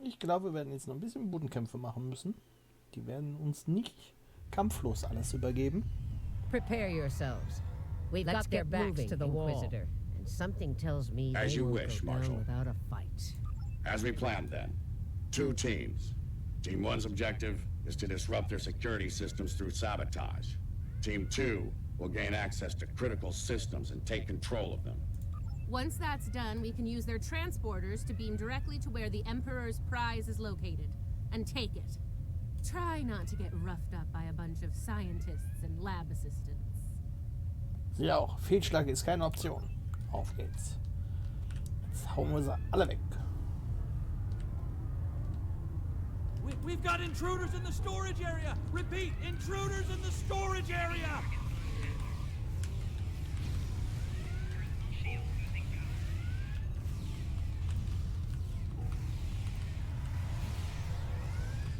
Ich glaube, wir werden jetzt noch ein bisschen Bodenkämpfe machen müssen. Die werden uns nicht kampflos alles übergeben. Prepare yourselves. We've got their backs to the Inquisitor, and something tells me As they you won't wish, go down Marshal. without a fight. As we planned then, 2 teams. Team 1's objective is to disrupt their security systems through sabotage. Team 2 will gain access to critical systems and take control of them. Once that's done, we can use their transporters to beam directly to where the Emperor's prize is located, and take it. Try not to get roughed up by a bunch of scientists and lab assistants. Sie auch. Fehlschlag ist keine Option. Auf geht's. Jetzt hauen wir sie alle weg. We've got intruders in the storage area! Repeat, intruders in the storage area!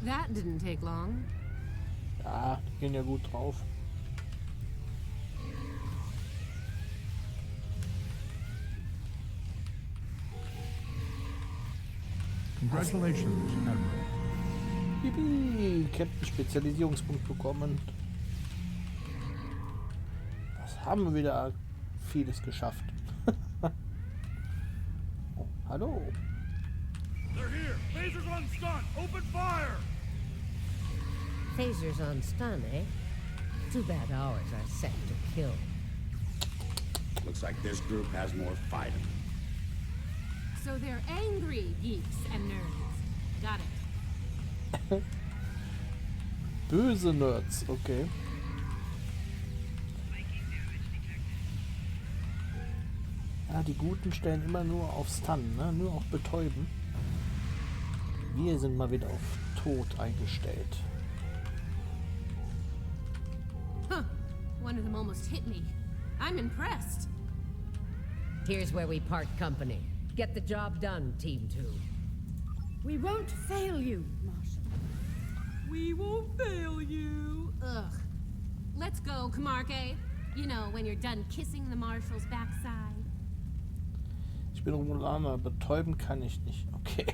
That didn't take long. Ja, die gehen ja gut drauf. Congratulations, Admiral. Bibi, Captain Spezialisierungspunkt bekommen. Das haben wir wieder vieles geschafft. Oh, hallo. They're here! Lasers on stun! Open fire! Phasers on stun, eh? Too bad ours are set to kill. Looks like this group has more fight in them. So they're angry geeks and nerds. Got it. Böse Nerds, okay. Ja, die Guten stellen immer nur auf Stun, ne? Nur auf Betäuben. Wir sind mal wieder auf Tod eingestellt. Huh. One of them almost hit me. I'm impressed. Here's where we part company. Get the job done, Team 2. We won't fail you, Marshal. We won't fail you. Ugh. Let's go, Camargue. You know, when you're done kissing the Marshal's backside. Ich bin Romulaner, betäuben kann ich nicht. Okay.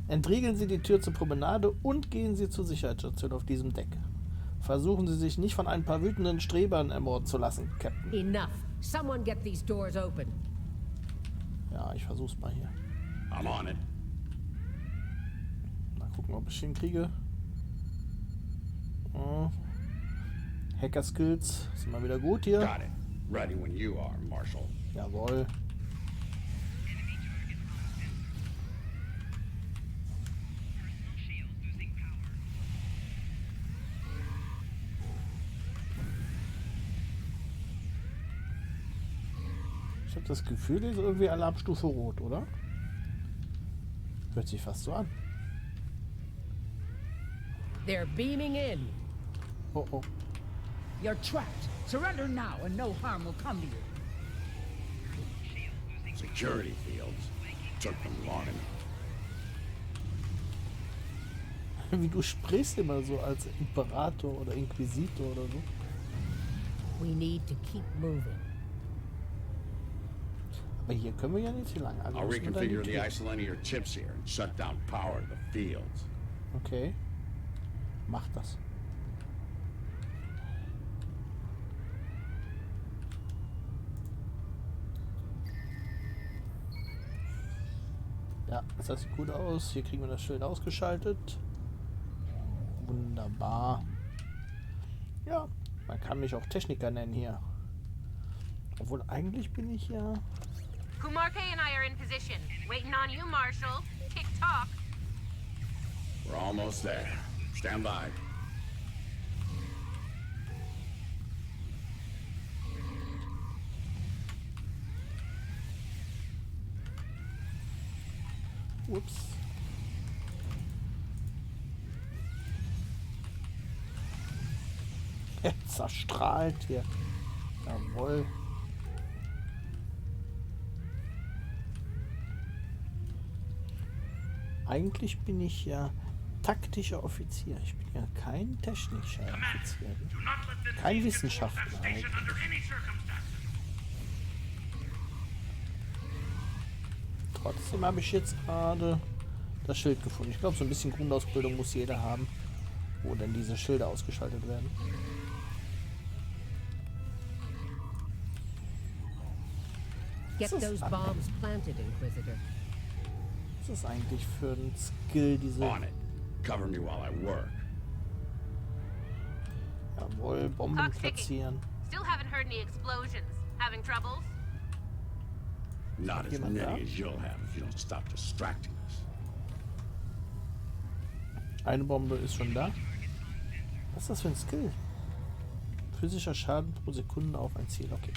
Entriegeln Sie die Tür zur Promenade und gehen Sie zur Sicherheitsstation auf diesem Deck. Versuchen Sie sich nicht von ein paar wütenden Strebern ermorden zu lassen, Captain. Enough. Someone get these doors open. Ja, ich versuch's mal hier. I'm on it. Mal gucken, ob ich hinkriege. Oh. Hacker-Skills sind mal wieder gut hier. Got it. Ready when you are, Marshal. Jawohl. Ich habe das Gefühl, das ist irgendwie Alarmstufe Rot, oder? Hört sich fast so an. They're beaming in. Oh, oh. You're trapped. Surrender now and no harm will come to you. Security fields. Took them long enough. Wie du sprichst immer so als Imperator oder Inquisitor oder so. We need to keep moving. Aber hier können wir ja nicht so lange. Also I'll müssen wir da reconfigure die the Tür. isolinear chips here and shut down power to the fields. Okay. Mach das. Ja, das sieht gut aus. Hier kriegen wir das Schild ausgeschaltet. Wunderbar. Ja, man kann mich auch Techniker nennen hier. Obwohl eigentlich bin ich ja... Kumarke and I are in position. Waiting on you, Marshal. Tick-tock. We're almost there. Stand by. Ups. Zerstrahlt hier. Jawohl. Eigentlich bin ich ja taktischer Offizier. Ich bin ja kein technischer Offizier. Kein Wissenschaftler. Eigentlich. Trotzdem habe ich jetzt gerade das Schild gefunden. Ich glaube, so ein bisschen Grundausbildung muss jeder haben, wo denn diese Schilder ausgeschaltet werden. Get those bombs planted, Inquisitor. Was ist das eigentlich für ein Skill, diese... On it. Cover me while I work. Jawohl, Bomben Clock's ticking. platzieren. Still haven't heard any explosions. Having troubles? Not as Jemand da? many as you'll have if you don't stop distracting us. Eine Bombe ist schon da. Was ist das für ein Skill? Physischer Schaden pro Sekunde auf ein Ziel. Okay.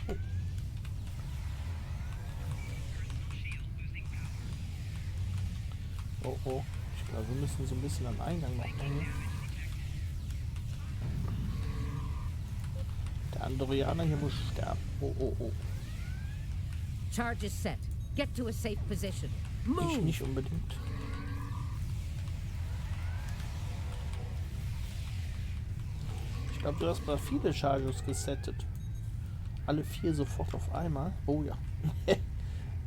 Oh. Oh. Ich glaube, wir müssen so ein bisschen am Eingang noch hängen. Der Andorianer hier muss sterben. Oh. Charge is set. Get to a safe position. Ich Move! nicht unbedingt. Ich glaube, du hast mal viele Charges gesettet. Alle 4 sofort auf einmal. Oh ja.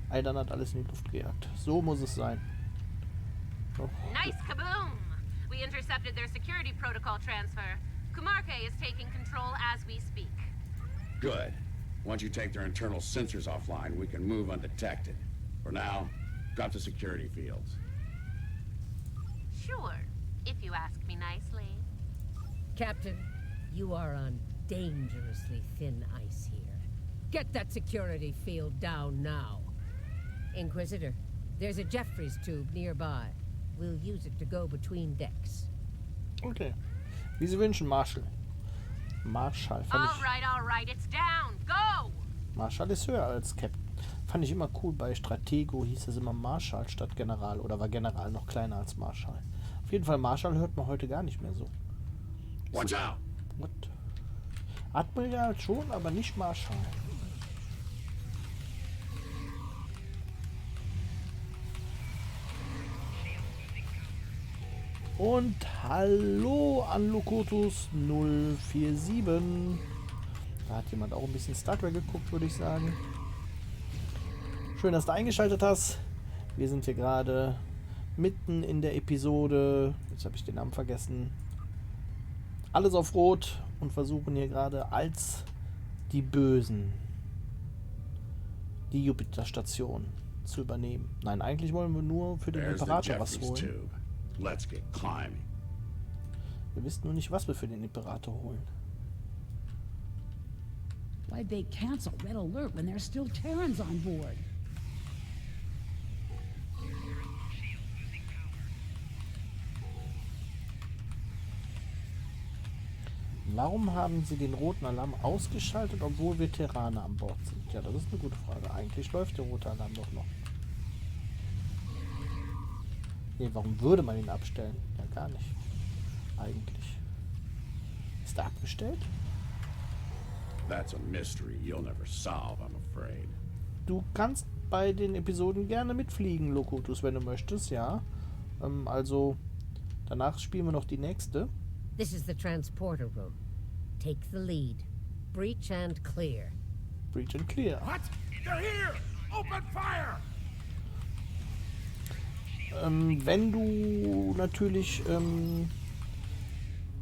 Aidan hat alles in die Luft gejagt. So muss es sein. Oh. Nice kaboom! We intercepted their security protocol transfer. Kumarke is taking control as we speak. Good. Once you take their internal sensors offline, we can move undetected. For now, drop the security fields. Sure, if you ask me nicely. Captain, you are on dangerously thin ice here. Get that security field down now. Inquisitor, there's a Jeffries tube nearby. We'll use it to go between decks. Okay. Wie Sie wünschen, Marshall. Marshall fand ich... All right, it's down. Go! Marshall ist höher als Captain. Fand ich immer cool. Bei Stratego hieß es immer Marshall statt General. Oder war General noch kleiner als Marshall. Auf jeden Fall, Marshall hört man heute gar nicht mehr so. Watch out! What? Admiral schon, aber nicht Marshall. Und hallo an Lokotus 047. Da hat jemand auch ein bisschen Star Trek geguckt, würde ich sagen. Schön, dass du eingeschaltet hast. Wir sind hier gerade mitten in der Episode. Jetzt habe ich den Namen vergessen. Alles auf Rot und versuchen hier gerade als die Bösen die Jupiter-Station zu übernehmen. Nein, eigentlich wollen wir nur für den There's the Imperator was Jeffries holen. tube. Let's get climbing. Wir wissen nur nicht, was wir für den Imperator holen. Why'd they cancel Red Alert when there's still Terrans on board? Warum haben sie den roten Alarm ausgeschaltet, obwohl wir Terraner an Bord sind? Ja, das ist eine gute Frage. Eigentlich läuft der rote Alarm doch noch. Nee, warum würde man ihn abstellen? Ja, gar nicht. Eigentlich. Ist er abgestellt? That's a mystery you'll never solve, I'm afraid. Du kannst bei den Episoden gerne mitfliegen, Lokotus, wenn du möchtest, ja. Also, danach spielen wir noch die nächste. This is the transporter room. Take the lead. Breach and clear. Breach and Clear. What? They're here! Open fire! Wenn du natürlich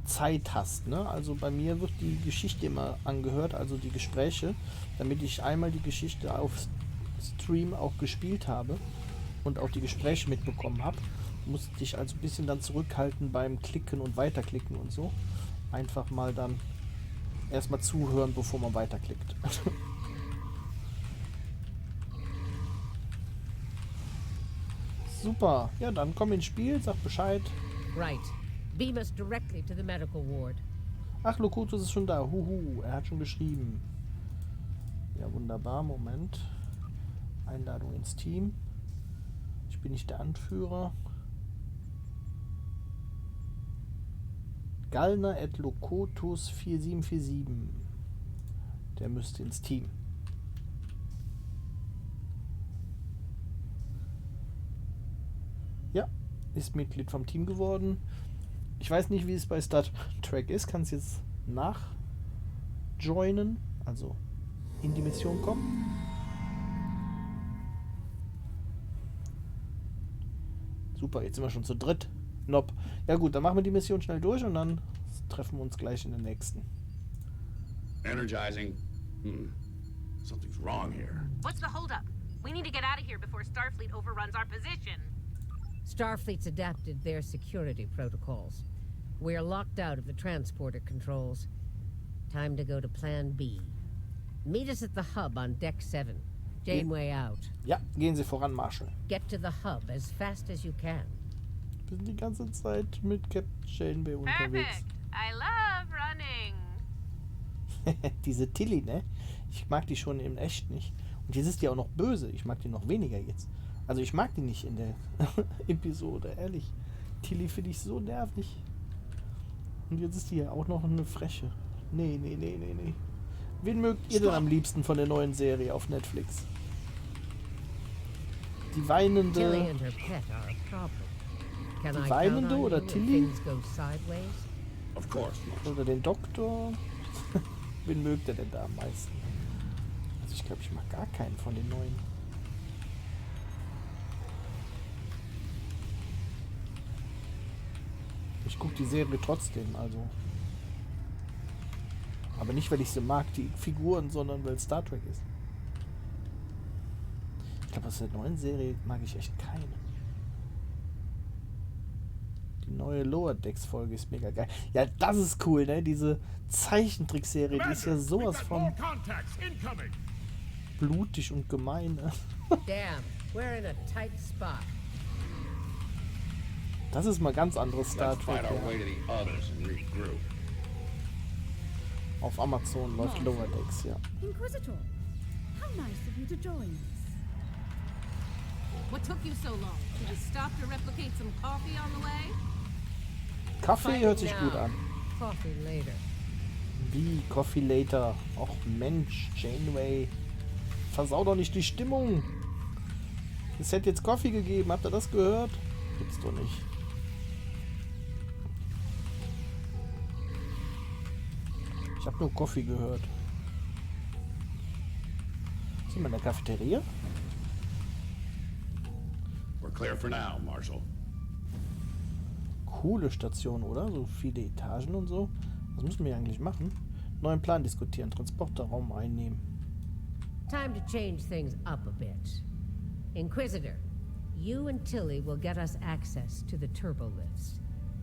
Zeit hast, ne? Also bei mir wird die Geschichte immer angehört, also die Gespräche, damit ich einmal die Geschichte auf Stream auch gespielt habe und auch die Gespräche mitbekommen habe. Musste dich also ein bisschen dann zurückhalten beim Klicken und Weiterklicken und so. Einfach mal dann erstmal zuhören, bevor man weiterklickt. Super. Ja, dann komm ins Spiel, sag Bescheid. Right. Beam us directly to the medical ward. Ach, Lokotus ist schon da. Huhu, er hat schon geschrieben. Ja, wunderbar. Moment. Einladung ins Team. Ich bin nicht der Anführer. Gallner at Lokotus 4747. Der müsste ins Team. Ja, ist Mitglied vom Team geworden. Ich weiß nicht, wie es bei Star Trek ist. Kann es jetzt nachjoinen, also in die Mission kommen. Super, jetzt sind wir schon zu dritt. Nope. Ja gut, dann machen wir die Mission schnell durch und dann treffen wir uns gleich in der nächsten. Energizing. Something's wrong here. What's the holdup? We need to get out of here before Starfleet overruns our position. Starfleet's adapted their security protocols. We're locked out of the transporter controls. Time to go to Plan B. Meet us at the hub on Deck 7. Janeway out. Ja, gehen Sie voran, Marshall. Get to the hub as fast as you can. Wir sind die ganze Zeit mit Captain Janeway unterwegs. Perfect. I love running. Diese Tilly, ne? Ich mag die schon im Echt nicht. Und jetzt ist die auch noch böse. Ich mag die noch weniger jetzt. Also ich mag die nicht in der Episode, ehrlich. Tilly finde ich so nervig. Und jetzt ist die ja auch noch eine Freche. Nee. Wen mögt ihr denn am liebsten von der neuen Serie auf Netflix? Die weinende... Tilly and her pet are a problem. Can Die I weinende count on oder you if Tilly? things go sideways? Of course, Marshal. Oder den Doktor? Wen mögt ihr denn da am meisten? Also ich glaube, ich mag gar keinen von den neuen. Ich gucke die Serie trotzdem, also. Aber nicht, weil ich sie mag, die Figuren, sondern weil es Star Trek ist. Ich glaube, aus der neuen Serie mag ich echt keine. Die neue Lower Decks Folge ist mega geil. Ja, das ist cool, ne? Diese Zeichentrickserie, die ist ja sowas von blutig und gemein, ne? Damn, we're in a tight spot. Das ist mal ganz anderes Star Let's Trek. find our Ja. way to the others and regroup. Auf Amazon läuft Lower Decks, ja. Inquisitor, how nice of you to join us. What took you so long? Did you stop to replicate some coffee on the way? Kaffee hört sich gut an. Coffee later. Wie Coffee Later. Och Mensch, Janeway. Versau doch nicht die Stimmung. Es hätte jetzt Coffee gegeben. Habt ihr das gehört? Gibt's doch nicht. Ich habe nur Coffee gehört. Sind wir in der Cafeteria? We're clear for now, Marshal. Coole Station, oder? So viele Etagen und so. Was müssen wir eigentlich machen? Neuen Plan diskutieren. Transporterraum einnehmen. Time to change things up a bit. Inquisitor, you and Tilly will get us access to the turbolifts.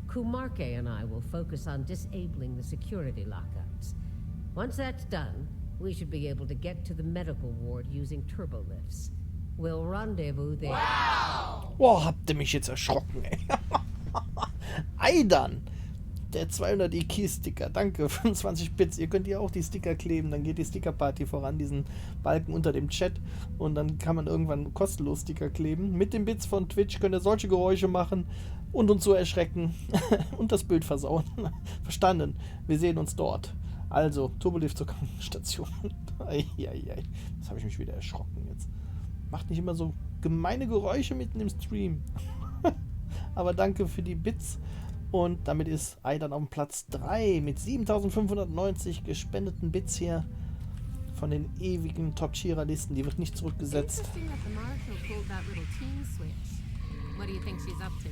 Kumarke and I will focus on disabling the security lockouts. Once that's done, we should be able to get to the medical ward using turbolifts. We'll rendezvous there. Boah, habt ihr mich jetzt erschrocken, ey. Aidan! Der 200 IQ-Sticker. Danke, 25 Bits. Ihr könnt ja auch die Sticker kleben. Dann geht die Sticker-Party voran, diesen Balken unter dem Chat. Und dann kann man irgendwann kostenlos Sticker kleben. Mit den Bits von Twitch könnt ihr solche Geräusche machen und uns so erschrecken und das Bild versauen. Verstanden. Wir sehen uns dort. Also, Turbolift zur Krankenstation. Eieiei. Das habe ich mich wieder erschrocken jetzt. Macht nicht immer so gemeine Geräusche mitten im Stream. Aber danke für die Bits. Und damit ist Aidan auf dem Platz 3 mit 7590 gespendeten Bits hier von den ewigen Top-Tierer-Listen. Die wird nicht zurückgesetzt. Interesting that the Marshal pulled that little team switch. What do you think she's up to?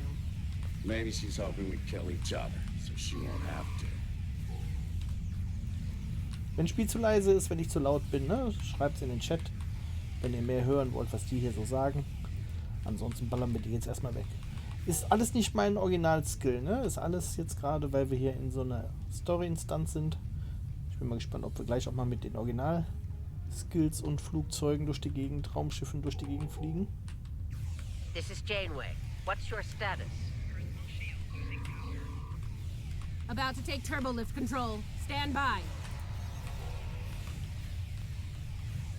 Maybe she's hoping we kill each other, so she won't have to. Wenn das Spiel zu leise ist, wenn ich zu laut bin, ne, schreibt es in den Chat, wenn ihr mehr hören wollt, was die hier so sagen. Ansonsten ballern wir die jetzt erstmal weg. Ist alles nicht mein Original-Skill, ne? Ist alles jetzt gerade, weil wir hier in so einer Story-Instanz sind. Ich bin mal gespannt, ob wir gleich auch mal mit den Original-Skills und Flugzeugen durch die Gegend, Raumschiffen durch die Gegend fliegen. This is Janeway. What's your status? About to take turbolift control. Stand by.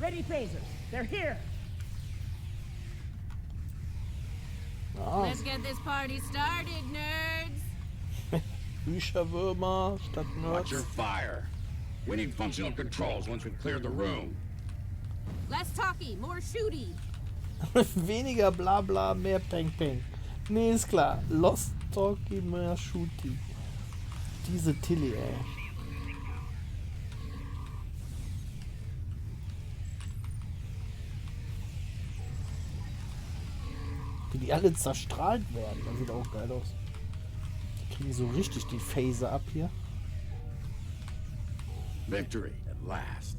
Ready phasers. They're here. Ja, Let's get this party started, nerds. Bücherwürmer statt Watch your Nerds. fire. We need functional controls once we've cleared the room. Less talky, more shooty. Weniger Blabla, mehr Peng Peng. Nee, ist klar. Lost Talkie, mehr Shooty. Diese Tilly, ey. Wie die alle zerstrahlt werden. Das sieht auch geil aus. Die kriegen so richtig die Phase ab hier. Victory at last.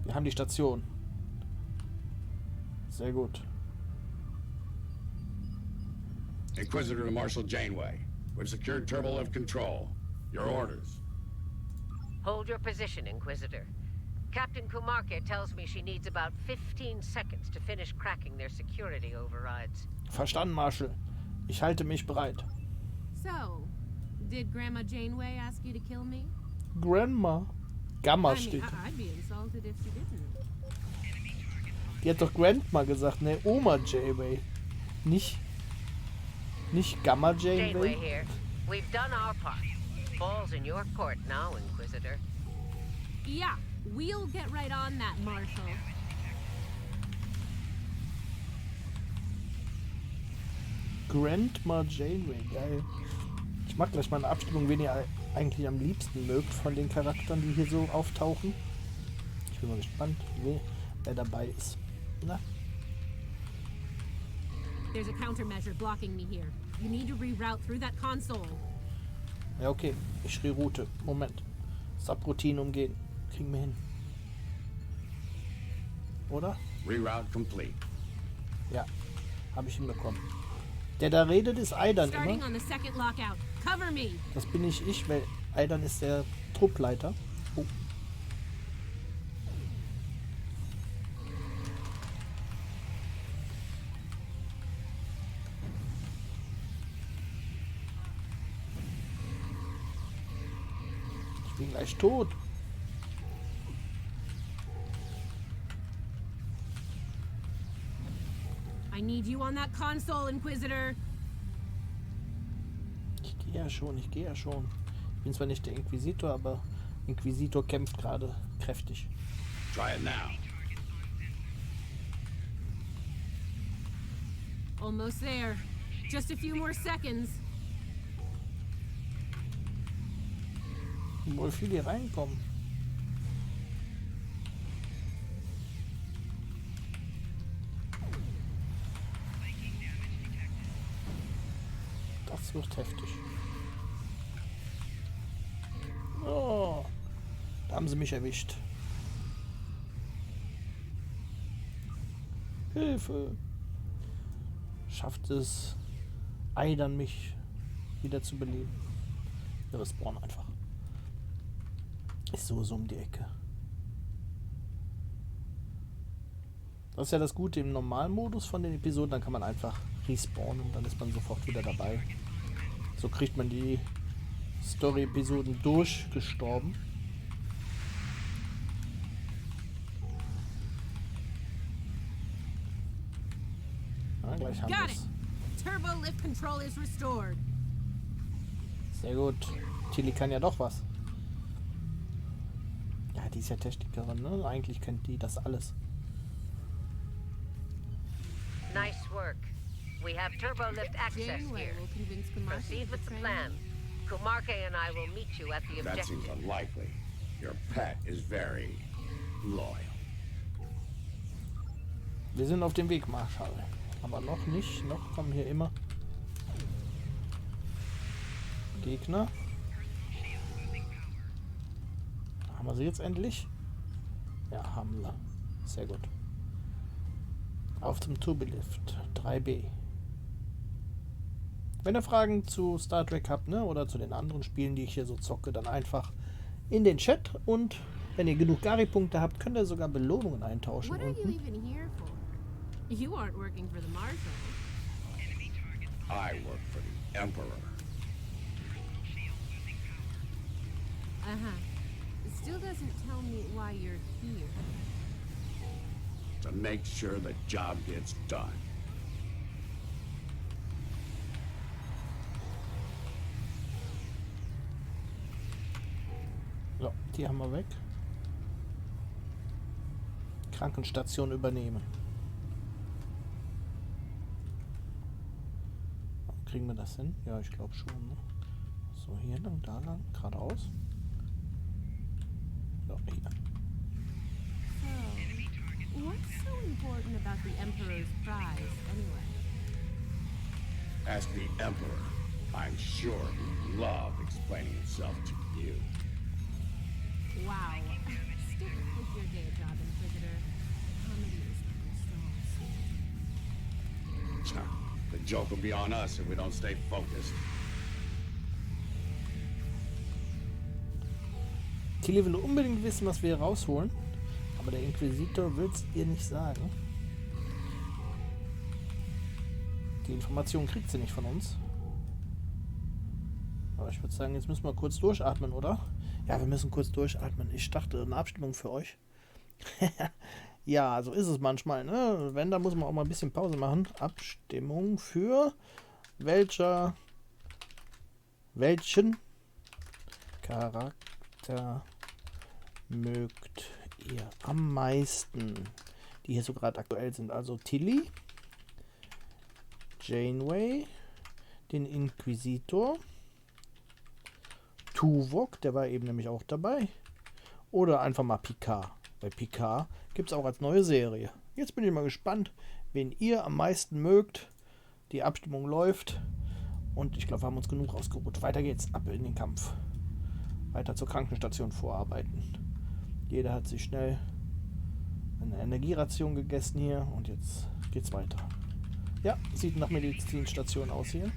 Wir haben die Station. Sehr gut. Inquisitor to Marshal Janeway. We've secured turbo-lift control. Your orders. Hold your position, Inquisitor. Captain Kumarke tells me she needs about 15 seconds to finish cracking their security overrides. Verstanden, Marshal. Ich halte mich bereit. So, did Grandma Janeway ask you to kill me? Grandma. Gamma I mean, steht. I'd be insulted if she didn't. Die hat doch Grandma gesagt, ne? Oma Janeway. Nicht Gamma Janeway Janeway. here. We've done our part. Ball's in your court now, Inquisitor. Yeah, we'll get right on that, Marshal. Grandma Janeway, geil. Ich mag gleich mal eine Abstimmung, wen ihr eigentlich am liebsten mögt von den Charakteren, die hier so auftauchen. Ich bin mal gespannt, wer dabei ist. Na? There's a countermeasure blocking me here. You need to reroute through that console. Ja, okay. Ich reroute. Moment. Subroutine umgehen. Kriegen wir hin. Oder? Reroute complete. Ja. Habe ich hinbekommen. Der da redet, ist Aidan Starting immer. on the second lockout. Cover me. Das bin nicht ich, weil Aidan ist der Truppleiter. Oh. Ich bin gleich tot. I need you on that console, Inquisitor. Ich gehe ja schon. Ich bin zwar nicht der Inquisitor, aber Inquisitor kämpft gerade kräftig. Try it now. Almost there. Just a few more seconds. Wo viele hier reinkommen. Das wird heftig. Oh, da haben sie mich erwischt. Hilfe! Schafft es Aidan mich wieder zu beleben? Wir respawnen einfach. Ist so um die Ecke. Das ist ja das Gute im Normalmodus von den Episoden. Dann kann man einfach respawnen und dann ist man sofort wieder dabei. So kriegt man die Story-Episoden durchgestorben. Ja, gleich haben Got wir it. es. Turbo lift control is restored. Sehr gut. Tilly kann ja doch was. Ja, die ist ja Technikerin, ne? Eigentlich kennt die das alles. Nice work. We have turbo lift access Janeway here. will convince Kumarke Proceed to with the betray plan. me. Kumarke and I will meet you at the That seems objective. unlikely. Your pet is very loyal. Wir sind auf dem Weg, Marschall. Aber noch nicht. Noch kommen hier immer Gegner. Haben wir sie jetzt endlich? Ja, haben wir. Sehr gut. Auf zum Turbolift 3B. Wenn ihr Fragen zu Star Trek habt, ne, oder zu den anderen Spielen, die ich hier so zocke, dann einfach in den Chat. Und wenn ihr genug Gari-Punkte habt, könnt ihr sogar Belohnungen eintauschen What are you unten. even here for? You aren't working for the Marshal. I work for the Emperor. It still doesn't tell me why you're here. To make sure the job gets done. So, die haben wir weg. Krankenstation übernehmen. Kriegen wir das hin? Ja, ich glaube schon. Ne? So, hier lang, da lang, geradeaus. So, hier. What's so important about the Emperor's prize, anyway? Ask the Emperor. I'm sure he'd love explaining himself to you. Wow. Stick with your day job, Inquisitor. Comedy is the stalls. The joke will be on us if we don't stay focused. Tilly will unbedingt wissen, was wir hier rausholen, aber der Inquisitor will es ihr nicht sagen. Die Information kriegt sie nicht von uns. Aber ich würde sagen, jetzt müssen wir kurz durchatmen, oder? Ja, wir müssen kurz durchatmen. Ich dachte, eine Abstimmung für euch. Ja, so ist es manchmal, ne? Wenn, da muss man auch mal ein bisschen Pause machen. Abstimmung für welchen Charakter mögt ihr am meisten? Die hier so gerade aktuell sind. Also Tilly, Janeway, den Inquisitor, Tuvok, der war eben nämlich auch dabei. Oder einfach mal Picard. Bei Picard gibt es auch als neue Serie. Jetzt bin ich mal gespannt, wen ihr am meisten mögt. Die Abstimmung läuft. Und ich glaube, wir haben uns genug rausgeruht. Weiter geht's. Ab in den Kampf. Weiter zur Krankenstation vorarbeiten. Jeder hat sich schnell eine Energieration gegessen hier. Und jetzt geht's weiter. Ja, sieht nach Medizinstation aus hier.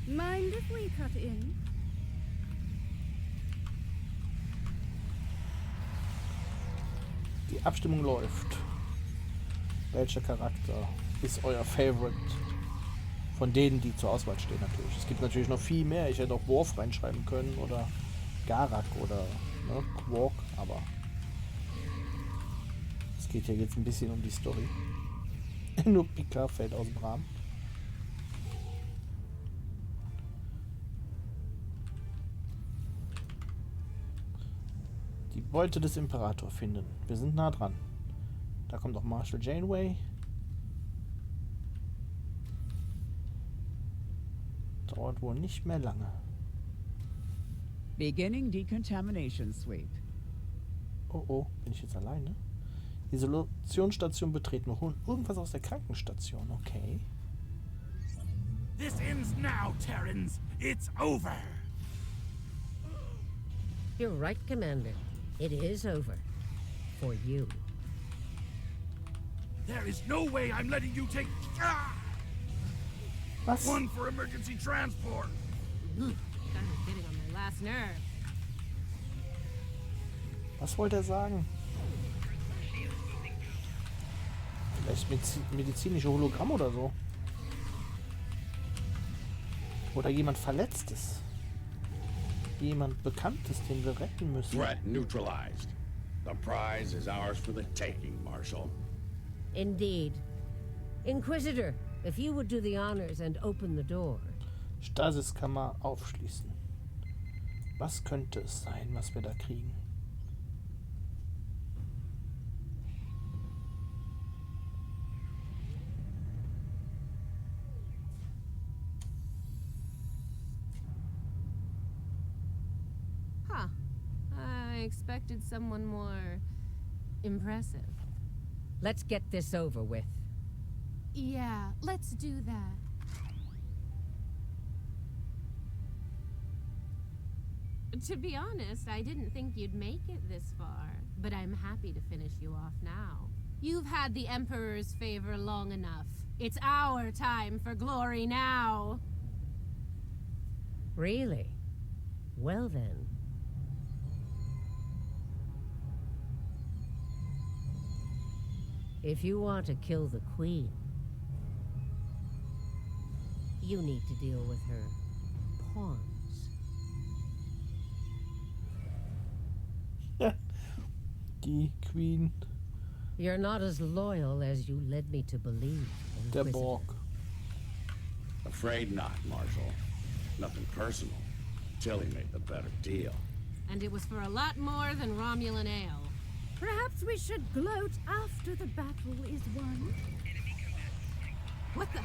Mind if we cut in? Die Abstimmung läuft. Welcher Charakter ist euer Favorite? Von denen, die zur Auswahl stehen natürlich. Es gibt natürlich noch viel mehr. Ich hätte auch Worf reinschreiben können oder Garak oder Quark, aber es geht ja jetzt ein bisschen um die Story. Nur Picard fällt aus dem Rahmen. Die Beute des Imperators finden. Wir sind nah dran. Da kommt auch Marshal Janeway. Dauert wohl nicht mehr lange. Beginning decontamination sweep. Oh oh, bin ich jetzt alleine? Isolationsstation betreten. Wir holen irgendwas aus der Krankenstation. Okay. This ends now, Terrans. It's over. You're right, Commander. It is over. For you. There is no way I'm letting you take... Was? One for emergency transport. Kind of getting on my last nerve. Was wollte er sagen? Vielleicht medizinische Hologramm oder so. Oder jemand Verletztes. Jemand Bekanntes, den wir retten müssen. Threat neutralized. The prize is ours for the taking, Marshal. Indeed. Inquisitor, if you would do the honors and open the door. Stasiskammer aufschließen. Was könnte es sein, was wir da kriegen? Huh. I expected someone more impressive. Let's get this over with. Yeah, let's do that. To be honest, I didn't think you'd make it this far, but I'm happy to finish you off now. You've had the Emperor's favor long enough. It's our time for glory now. Really? Well then. If you want to kill the Queen, you need to deal with her pawns. Die Queen. You're not as loyal as you led me to believe, Der Inquisitor. Borg. Afraid not, Marshal. Nothing personal. Tilly made the better deal. And it was for a lot more than Romulan ale. Perhaps we should gloat after the battle is won. What the?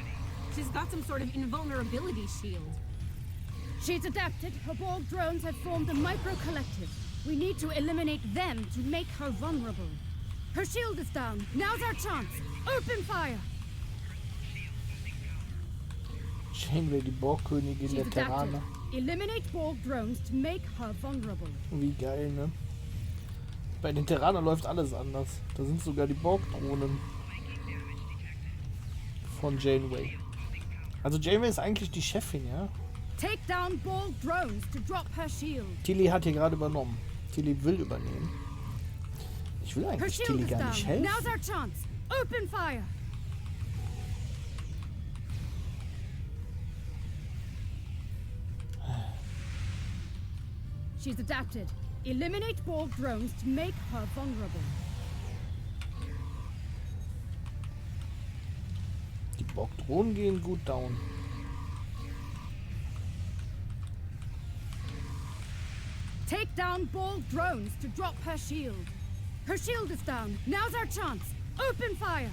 She's got some sort of invulnerability shield. She's adapted. Her Borg drones have formed a micro-collective. We need to eliminate them to make her vulnerable. Her shield is down. Now's our chance. Open fire. Janeway, die Borgkönigin der She's Terraner. adapted. Eliminate Borg drones to make her vulnerable. Wie geil, ne? Bei den Terranern läuft alles anders. Da sind sogar die Borg-Drohnen von Janeway. Also Janeway ist eigentlich die Chefin, ja? Take down Borg drones to drop her shield. Tilly hat hier gerade übernommen. Tilly will übernehmen. Ich will Her eigentlich shield Tilly is gar down. nicht helfen. Now's our chance. Open fire. She's adapted. Eliminate Borg drones to make her vulnerable. Die Borg-Drohnen gehen gut down. Take down Borg drones to drop her shield. Her shield is down. Now's our chance. Open fire.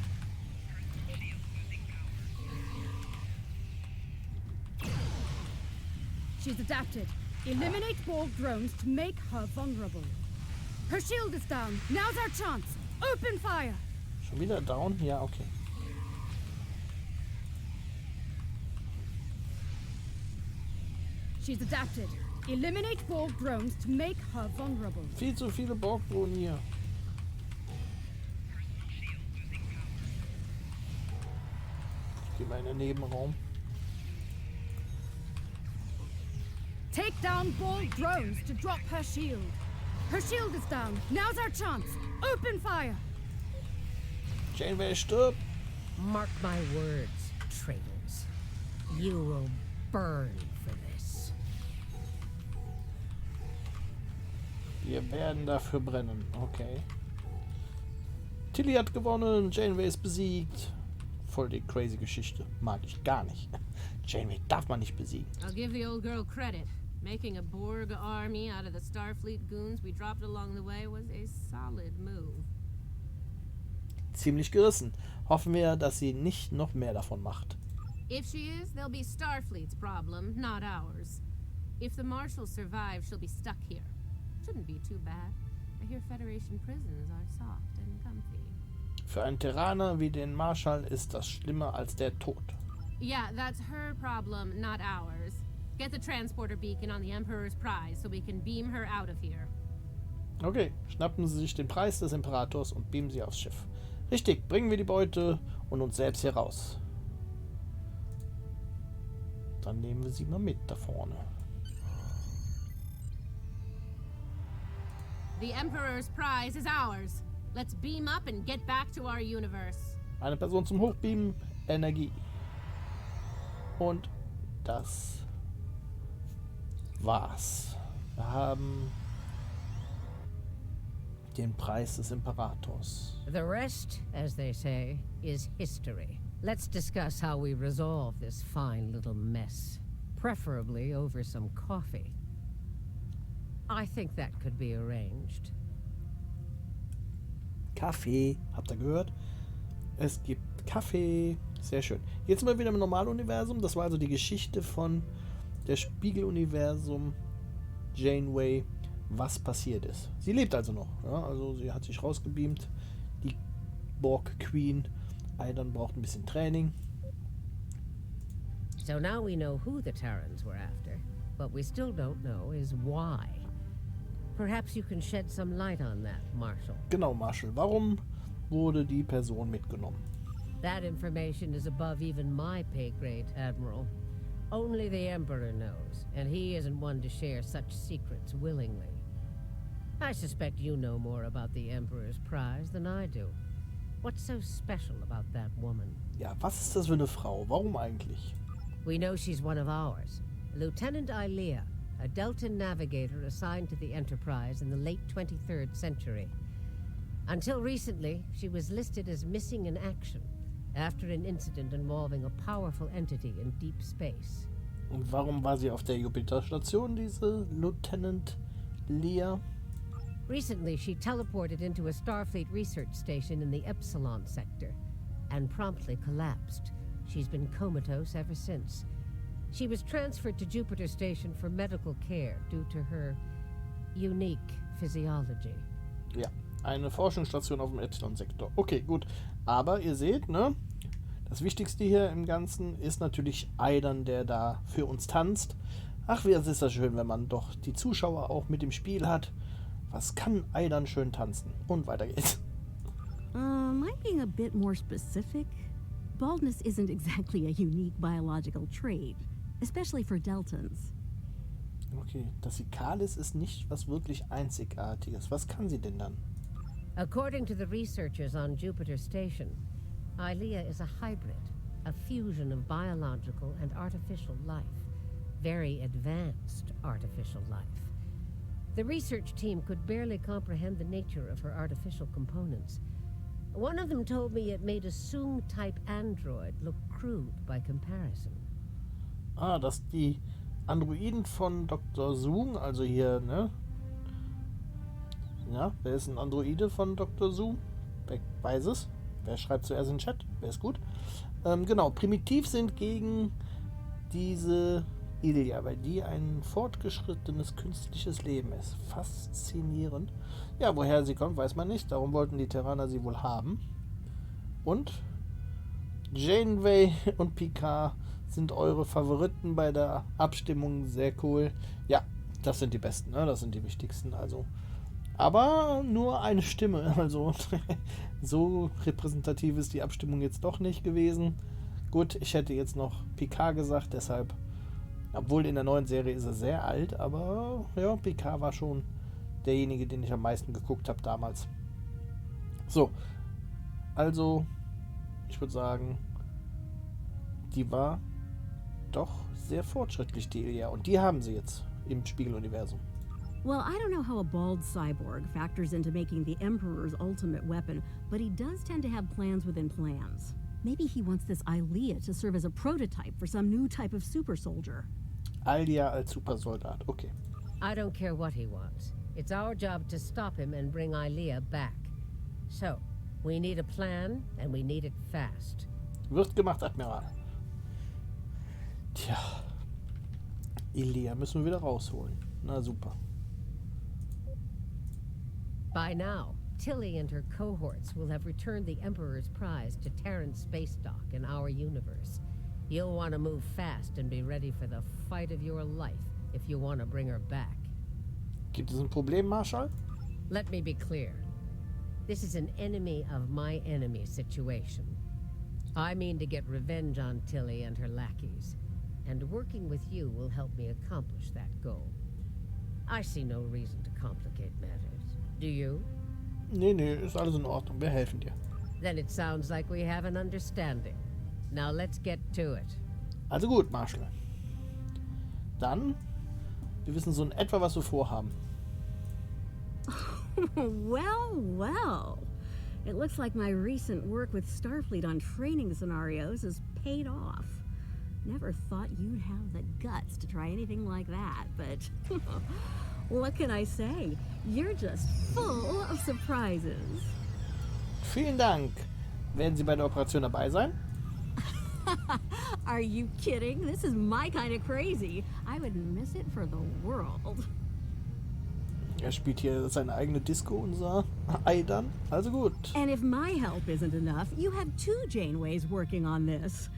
She's adapted. Eliminate Borg drones to make her vulnerable. Her shield is down. Now's our chance. Open fire. Schon wieder down? Ja, okay. She's adapted. Eliminate Borg drones to make her vulnerable. Viel zu viele Borg-Drohnen hier. Ich gehe mal in den Nebenraum. Take down Borg drones to drop her shield. Her shield is down. Now's our chance. Open fire. Janeway stirbt. Mark my words, traitors. You will burn for this. Wir werden dafür brennen. Okay. Tilly hat gewonnen. Janeway ist besiegt. Voll die crazy Geschichte. Mag ich gar nicht. Janeway darf man nicht besiegen. I'll give the old girl credit. Making a Borg army out of the Starfleet goons we dropped along the way was a solid move. Ziemlich gerissen. Hoffen wir, dass sie nicht noch mehr davon macht. If she is, they'll be Starfleet's problem, not ours. If the Marshals survive, she'll be stuck here. Shouldn't be too bad. I hear Federation prisons are soft and comfy. Für einen Terraner wie den Marshal ist das schlimmer als der Tod. Yeah, that's her problem, not ours. Get the transporter beacon on the Emperor's prize so we can beam her out of here. Okay, schnappen Sie sich den Preis des Imperators und beamen Sie aufs Schiff. Richtig, bringen wir die Beute und uns selbst hier raus. Dann nehmen wir sie mal mit da vorne. The Emperor's prize is ours. Let's beam up and get back to our universe. Eine Person zum Hochbeamen, Energie. Und das war's. Wir haben den Preis des Imperators. The rest, as they say, is history. Let's discuss how we resolve this fine little mess. Preferably over some coffee. I think that could be arranged. Kaffee, habt ihr gehört? Es gibt Kaffee. Sehr schön. Jetzt sind wir wieder im Normaluniversum. Das war also die Geschichte von der Spiegeluniversum Janeway, was passiert ist. Sie lebt also noch. Ja? Also sie hat sich rausgebeamt. Die Borg Queen. Aidan braucht ein bisschen Training. So now we know who the Terrans were after. What we still don't know is why. Perhaps you can shed some light on that, Marshal. Genau, Marshal. Warum wurde die Person mitgenommen? That information is above even my pay grade, Admiral. Only the Emperor knows, and he isn't one to share such secrets willingly. I suspect you know more about the Emperor's prize than I do. What's so special about that woman? Ja, was ist das für eine Frau? Warum eigentlich? We know she's one of ours. Lieutenant Ilea, a Deltan navigator assigned to the Enterprise in the late 23rd century. Until recently, she was listed as missing in action after an incident involving a powerful entity in deep space. Und warum war sie auf der Jupiter-Station, diese Lieutenant Leah? Recently, she teleported into a Starfleet research station in the Epsilon sector and promptly collapsed. She's been comatose ever since. She was transferred to Jupiter Station for medical care due to her unique physiology. Ja, eine Forschungsstation auf dem Y-Sektor. Okay, gut. Aber ihr seht, ne? Das Wichtigste hier im Ganzen ist natürlich Aidan, der da für uns tanzt. Ach, wie ist das schön, wenn man doch die Zuschauer auch mit im Spiel hat. Was kann Aidan schön tanzen? Und weiter geht's. Am I being a bit more specific? Baldness isn't exactly a unique biological trait, especially for Deltans. Okay, das sie kahl ist nicht was wirklich Einzigartiges. Was kann sie denn dann? According to the researchers on Jupiter Station, Ilea is a hybrid, a fusion of biological and artificial life. Very advanced artificial life. The research team could barely comprehend the nature of her artificial components. One of them told me it made a Soong-type android look crude by comparison. Ah, dass die Androiden von Dr. Soong, also hier, ne? Ja, wer ist ein Androide von Dr. Soong? Wer weiß es? Wer schreibt zuerst in den Chat? Wer ist gut? Genau, primitiv sind gegen diese Ilya, weil die ein fortgeschrittenes künstliches Leben ist. Faszinierend. Ja, woher sie kommt, weiß man nicht. Darum wollten die Terraner sie wohl haben. Und Janeway und Picard sind eure Favoriten bei der Abstimmung. Sehr cool. Ja, das sind die besten, ne? Das sind die wichtigsten. Also, aber nur eine Stimme. Also so repräsentativ ist die Abstimmung jetzt doch nicht gewesen. Gut, ich hätte jetzt noch Picard gesagt, deshalb. Obwohl in der neuen Serie ist er sehr alt, aber ja, Picard war schon derjenige, den ich am meisten geguckt habe damals. So, also ich würde sagen, die war doch sehr fortschrittlich, die Ilya. Und die haben sie jetzt im Spiegeluniversum. Well, I don't know how a bald cyborg factors into making the Emperor's ultimate weapon, but he does tend to have plans within plans. Maybe he wants this Ilea to serve as a prototype for some new type of super soldier. Ilya als Supersoldat, okay. I don't care what he wants. It's our job to stop him and bring Ilea back. So, we need a plan, and we need it fast. Wird gemacht, Admiral. Tja. Ilya müssen wir wieder rausholen. Na super. By now, Tilly and her cohorts will have returned the Emperor's prize to Terran space dock in our universe. You'll want to move fast and be ready for the fight of your life if you want to bring her back. Gibt es ein Problem, Marshal? Let me be clear. This is an enemy of my enemy situation. I mean to get revenge on Tilly and her lackeys, and working with you will help me accomplish that goal. I see no reason to complicate matters. Do you? Nee, ist alles in Ordnung. Wir helfen dir. Then it sounds like we have an understanding. Now let's get to it. Also gut, Marshal. Dann, wir wissen so in etwa, was wir vorhaben. Well. It looks like my recent work with Starfleet on training scenarios has paid off. Never thought you'd have the guts to try anything like that, but what can I say? You're just full of surprises. Vielen Dank. Werden Sie bei der Operation dabei sein? Are you kidding? This is my kind of crazy. I wouldn't miss it for the world. Er spielt hier seine eigene Disco, unser Aidan. Also gut. And if my help isn't enough, you have 2 Janeways working on this.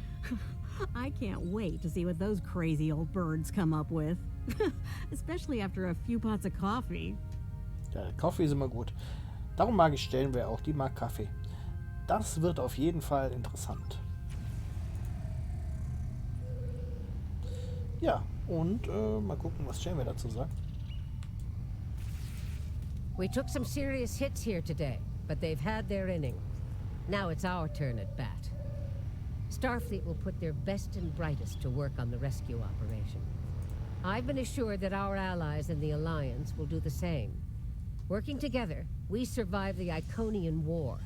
I can't wait to see what those crazy old birds come up with. Especially after a few pots of coffee. Ja, Kaffee ist immer gut. Darum mag ich Janeway auch. Die mag Kaffee. Das wird auf jeden Fall interessant. Ja, und mal gucken, was Janeway dazu sagt. We took some serious hits here today, but they've had their inning. Now it's our turn at bat. Starfleet will put their best and brightest to work on the rescue operation. I've been assured that our allies in the Alliance will do the same. Working together, we survived the Iconian War.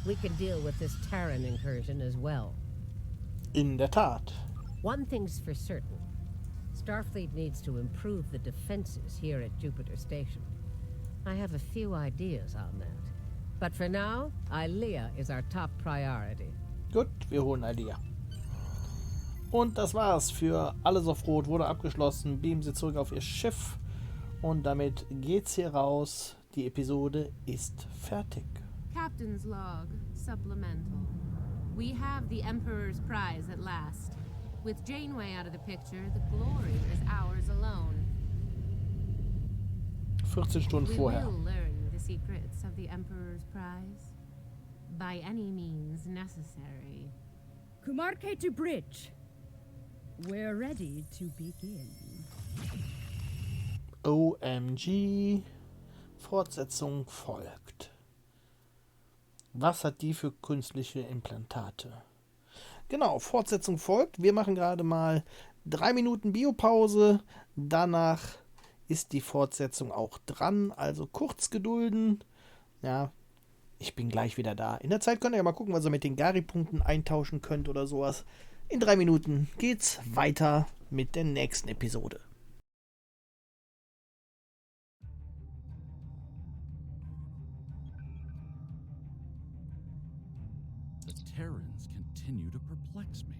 We can deal with this Terran incursion as well. In der Tat. One thing's for certain. Starfleet needs to improve the defenses here at Jupiter Station. I have a few ideas on that. But for now, Ilea is our top priority. Gut, wir holen Ilea. Und das war's für Alles auf Rot. Wurde abgeschlossen. Beamen Sie zurück auf Ihr Schiff. Und damit geht's hier raus. Die Episode ist fertig. Captain's log, supplemental. We have the Emperor's prize at last. With Janeway out of the picture, the glory is ours alone. 14 Stunden We vorher. will learn the secrets of the Emperor's prize. By any means necessary. Kumarke to bridge. We're ready to begin. OMG. Fortsetzung folgt. Was hat die für künstliche Implantate? Genau, Fortsetzung folgt. Wir machen gerade mal 3 Minuten Biopause. Danach ist die Fortsetzung auch dran. Also kurz gedulden. Ja, ich bin gleich wieder da. In der Zeit könnt ihr ja mal gucken, was ihr mit den Gari-Punkten eintauschen könnt oder sowas. In 3 Minuten geht's weiter mit der nächsten Episode. The Terrans continue to perplex me.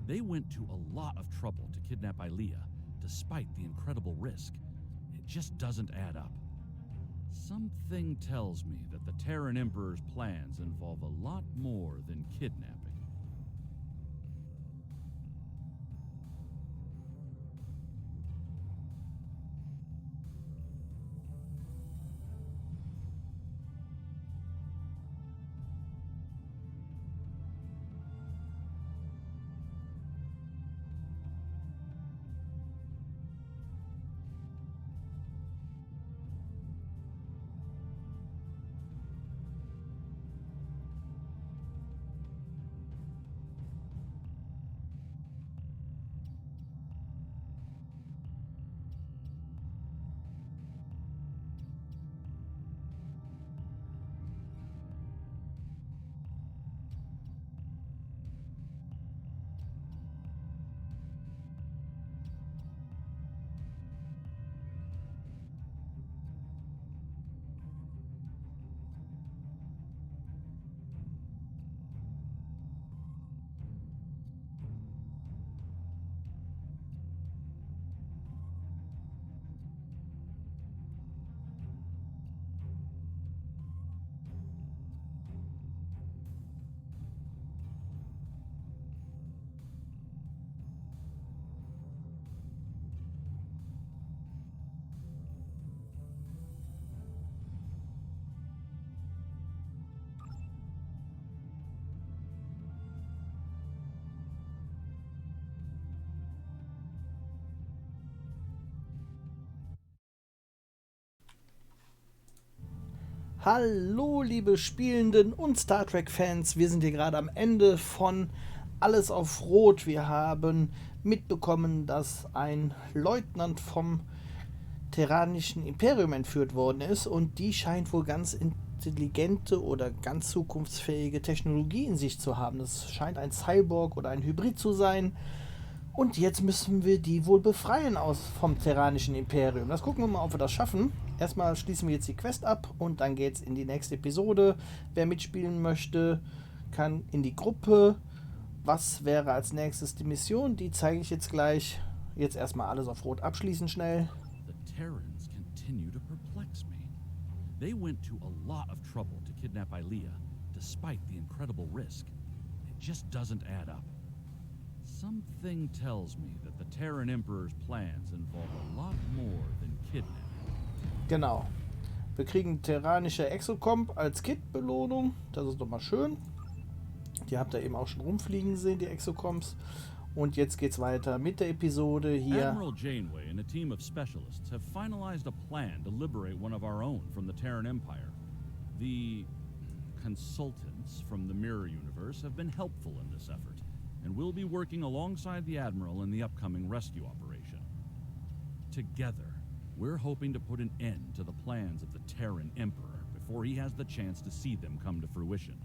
They went to a lot of trouble to kidnap Ilea, despite the incredible risk. It just doesn't add up. Something tells me that the Terran Emperor's plans involve a lot more than kidnapping. Hallo liebe Spielenden und Star Trek Fans, wir sind hier gerade am Ende von Alles auf Rot. Wir haben mitbekommen, dass ein Leutnant vom Terranischen Imperium entführt worden ist und die scheint wohl ganz intelligente oder ganz zukunftsfähige Technologie in sich zu haben. Das scheint ein Cyborg oder ein Hybrid zu sein. Und jetzt müssen wir die wohl befreien vom Terranischen Imperium. Das gucken wir mal, ob wir das schaffen. Erstmal schließen wir jetzt die Quest ab und dann geht's in die nächste Episode. Wer mitspielen möchte, kann in die Gruppe. Was wäre als nächstes die Mission? Die zeige ich jetzt gleich. Jetzt erstmal alles auf Rot abschließen schnell. The Terrans continue to perplex me. They went to a lot of trouble to kidnap Ilea, despite the incredible risk. It just doesn't add up. Something tells me that the Terran Emperor's plans involve a lot more than kidnapping. Genau. Wir kriegen terranische Exocomp als Kit-Belohnung. Das ist doch mal schön. Die habt ihr eben auch schon rumfliegen sehen, die Exocomps. Und jetzt geht's weiter mit der Episode hier. Admiral Janeway and a team of specialists have finalized a plan to liberate one of our own from the Terran Empire. The consultants from the Mirror Universe have been helpful in this effort, and will be working alongside the Admiral in the upcoming rescue operation. Together, we're hoping to put an end to the plans of the Terran Emperor before he has the chance to see them come to fruition.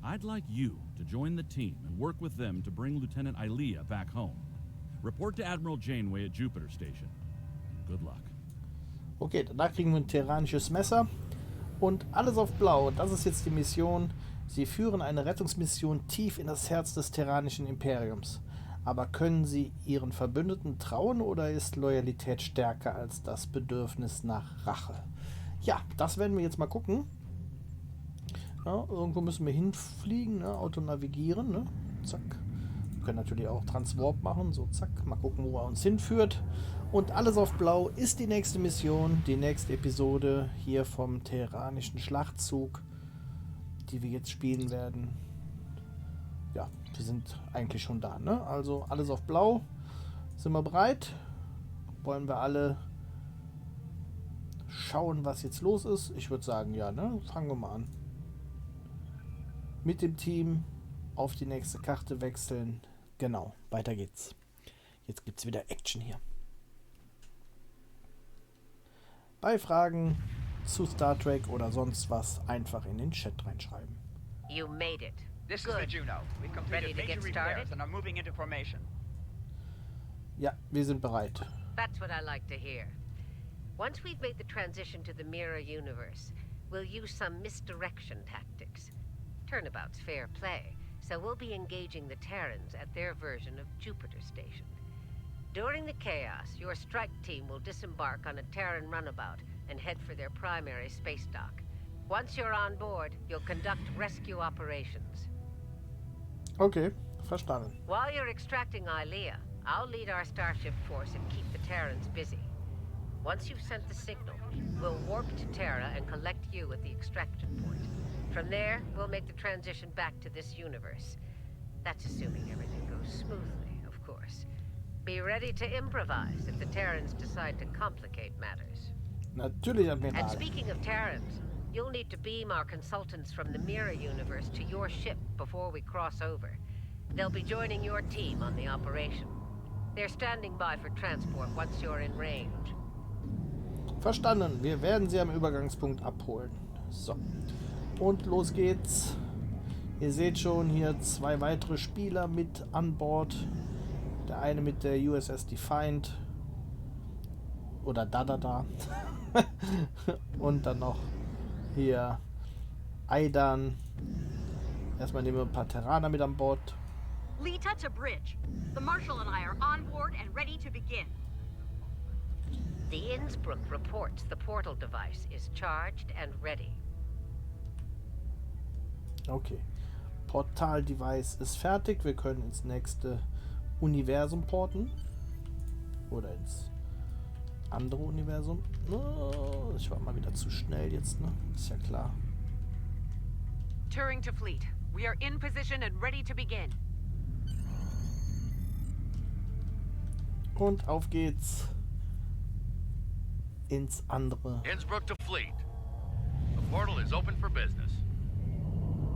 I'd like you to join the team and work with them to bring Lieutenant Ilea back home. Report to Admiral Janeway at Jupiter Station. Good luck. Okay, danach kriegen wir ein terranisches Messer. Und alles auf Blau. Das ist jetzt die Mission. Sie führen eine Rettungsmission tief in das Herz des Terranischen Imperiums. Aber können sie ihren Verbündeten trauen oder ist Loyalität stärker als das Bedürfnis nach Rache? Ja, das werden wir jetzt mal gucken. Ja, irgendwo müssen wir hinfliegen, ne? Auto navigieren, ne? Zack. Wir können natürlich auch Transwarp machen, so zack. Mal gucken, wo er uns hinführt. Und alles auf Blau ist die nächste Mission, die nächste Episode hier vom Terranischen Schachzug, die wir jetzt spielen werden. Ja, wir sind eigentlich schon da, ne? Also alles auf Blau. Sind wir bereit? Wollen wir alle schauen, was jetzt los ist? Ich würde sagen, ja, ne? Fangen wir mal an. Mit dem Team auf die nächste Karte wechseln. Genau, weiter geht's. Jetzt gibt's wieder Action hier. Bei Fragen zu Star Trek oder sonst was einfach in den Chat reinschreiben. You made it. This Good. is the Juno. We completed Ready to major get repairs started? and are moving into formation. Ja, wir sind bereit. That's what I like to hear. Once we've made the transition to the mirror universe, we'll use some misdirection tactics. Turnabout's fair play, so we'll be engaging the Terrans at their version of Jupiter Station. During the chaos, your strike team will disembark on a Terran runabout and head for their primary space dock. Once you're on board, you'll conduct rescue operations. Okay, verstanden. While you're extracting Ilea, I'll lead our starship force and keep the Terrans busy. Once you've sent the signal, we'll warp to Terra and collect you at the extraction point. From there, we'll make the transition back to this universe. That's assuming everything goes smoothly, of course. Be ready to improvise if the Terrans decide to complicate matters. Natürlich, And Admiral. speaking of Terrans, you'll need to beam our consultants from the mirror universe to your ship before we cross over. They'll be joining your team on the operation. They're standing by for transport once you're in range. Verstanden. Wir werden sie am Übergangspunkt abholen. So. Und los geht's. Ihr seht schon hier 2 weitere Spieler mit an Bord. Der eine mit der USS Defiant. Oder da. Und dann noch hier Aidan. Erstmal nehmen wir ein paar Terraner mit an Bord. Lita to bridge. The Marshal and I are on board and ready to begin. The Innsbruck reports the portal device is charged and ready. Okay. Portal-Device ist fertig. Wir können ins nächste Universum porten. Oder ins andere Universum. Oh, ich war mal wieder zu schnell jetzt, ne? Ist ja klar. Turing to fleet. We are in position and ready to begin. Und auf geht's. Ins andere. Innsbruck to fleet. The portal is open for business.